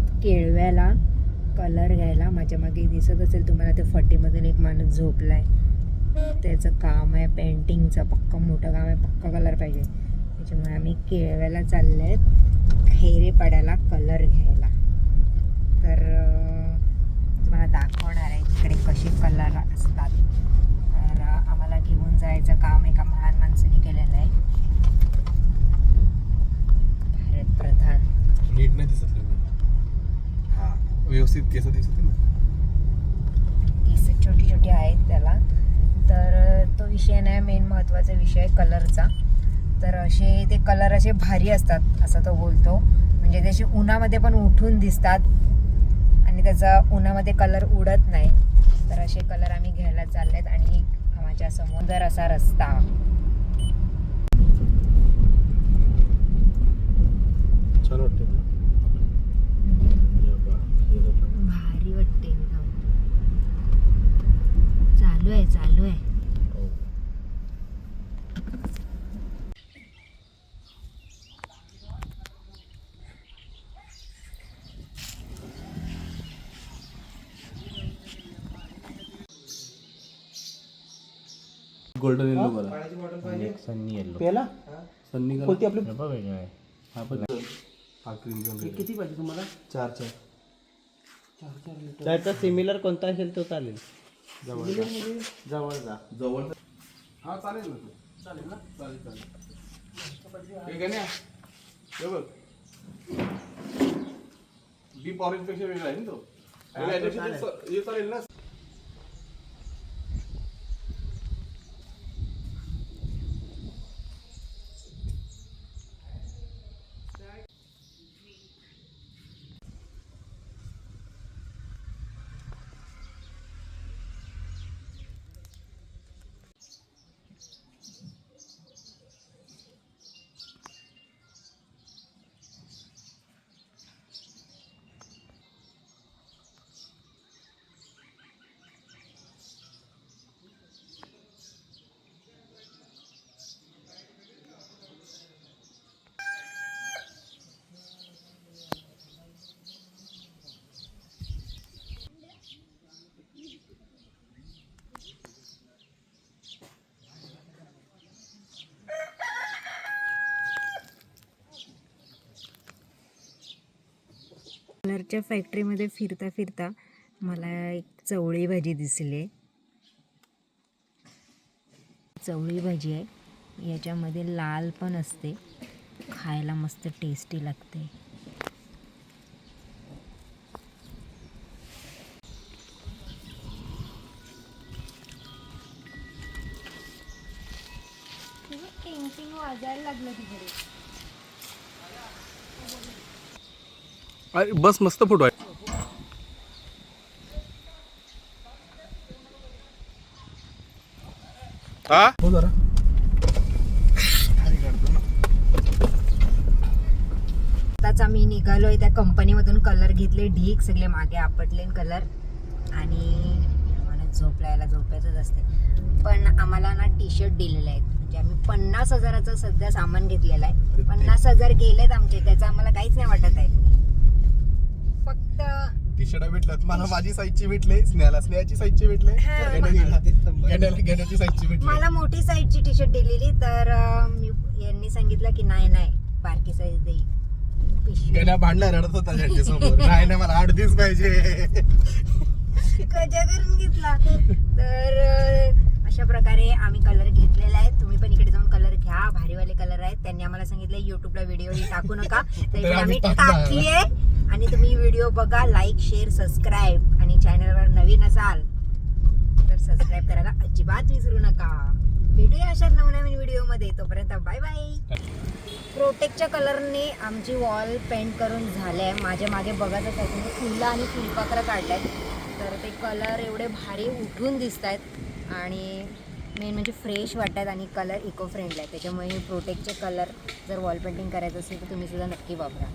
आलेत केळव्याला कलर घ्यायला. माझ्या मागे दिसत असेल तुम्हाला ते फटीमधून एक माणूस झोपलाय. त्याचं काम आहे पेंटिंगचं, पक्का मोठं काम आहे, पक्का कलर पाहिजे. त्याच्यामुळे आम्ही केळव्याला चालले आहेत खैरेपाड्याला कलर घ्यायला. तर तुम्हाला दाखवणार आहे तिकडे कसे कलर असतात. तर आम्हाला घेऊन जायचं काम एका महान माणसाने केलेलं आहे. भारत प्रधान. नीट नाही दिसत हां, व्यवस्थित केस दिसत ना, केस छोटी छोटी आहेत त्याला. तर तो विषय नाही, मेन महत्त्वाचा विषय आहे कलरचा. तर असे ते कलर असे भारी असतात असं तो बोलतो. म्हणजे त्याचे उन्हामध्ये पण उठून दिसतात आणि त्याचा उन्हामध्ये कलर उडत नाही. तर असे कलर आम्ही घ्यायला चाललेत आणि माझ्या समोर असा रस्ता. छान वाटतं. भारी वाटते एकदम. चालू आहे चालू आहे. गोल्डन येलो बघा, सन्नी येलो पेला सन्नी का कोणती आपली वेगळा आहे. हा पण हा क्रीम किती पाहिजे तुम्हाला? 4 त्याचा सिमिलर कोणता असेल तो चालेल. जवळ जा जवळ. हा चालेल ना, तू चालेल ना, चालेल चालेल. हे गण्या हे बघ, डीप ऑरेंज पेक्षा वेगळा आहे ना तो. हे चालेल ना. कलरच्या फॅक्टरीमध्ये फिरता फिरता मला एक चवळी भाजी दिसली. चवळी भाजी आहे, याच्यामध्ये लाल पण असते, खायला मस्त टेस्टी लागते. वाजायला लागलं तिकडे. अरे बस, मस्त फोटो आहे. हा हो जरा आताच आम्ही निघालोय त्या कंपनीमधून. कलर घेतले ढीक, सगळे मागे आपटले कलर. आणि मला झोपायचंच असते. पण आम्हाला ना टी शर्ट दिलेले आहेत. म्हणजे आम्ही 50,000चं सध्या सामान घेतलेलं आहे. 50,000 गेलेत आमचे, त्याचं आम्हाला काहीच नाही वाटत आहे. फक्त टी शर्ट भेटल्यात मला. माझी साईजची भेटले, स्नेहाची साईजची भेटले, गण्याची साईजची भेटली. मला मोठी साईजची टी शर्ट दिलेली. तर यांनी सांगितलं की नाही बारकी साईज देईल. गण्या भांडणार रडत होता समोर. नाही मला 8 दिवस पाहिजे. कजा करून घेतला. तर अशा प्रकारे आम्ही कलर घेतलेला आहे. तुम्ही पण इकडे जाऊन कलर घ्या, भारीवाले कलर आहेत. त्यांनी आम्हाला सांगितलं युट्यूबला व्हिडिओ टाकू नका, तरी आम्ही टाकलीये. आणि तुम्ही व्हिडिओ बघा, लाईक शेअर सबस्क्राईब. आणि चॅनलवर नवीन असाल तर सबस्क्राईब करायला अजिबात विसरू नका. भेटूया अशा नवनवीन व्हिडिओमध्ये. तोपर्यंत बाय बाय. प्रोटेक्टच्या कलरने आमची वॉल पेंट करून झाले आहे. माझ्या मागे बघत असाल तुम्ही, फुलं आणि फुलपाखरं काढल्यात. तर ते कलर एवढे भारी उठून दिसत आहेत आणि मेन म्हणजे फ्रेश वाटत आहेत आणि कलर इको फ्रेंडली आहे. त्याच्यामुळे प्रोटेक्टचे कलर जर वॉल पेंटिंग करायचं असेल तर तुम्ही सुद्धा नक्की वापरा.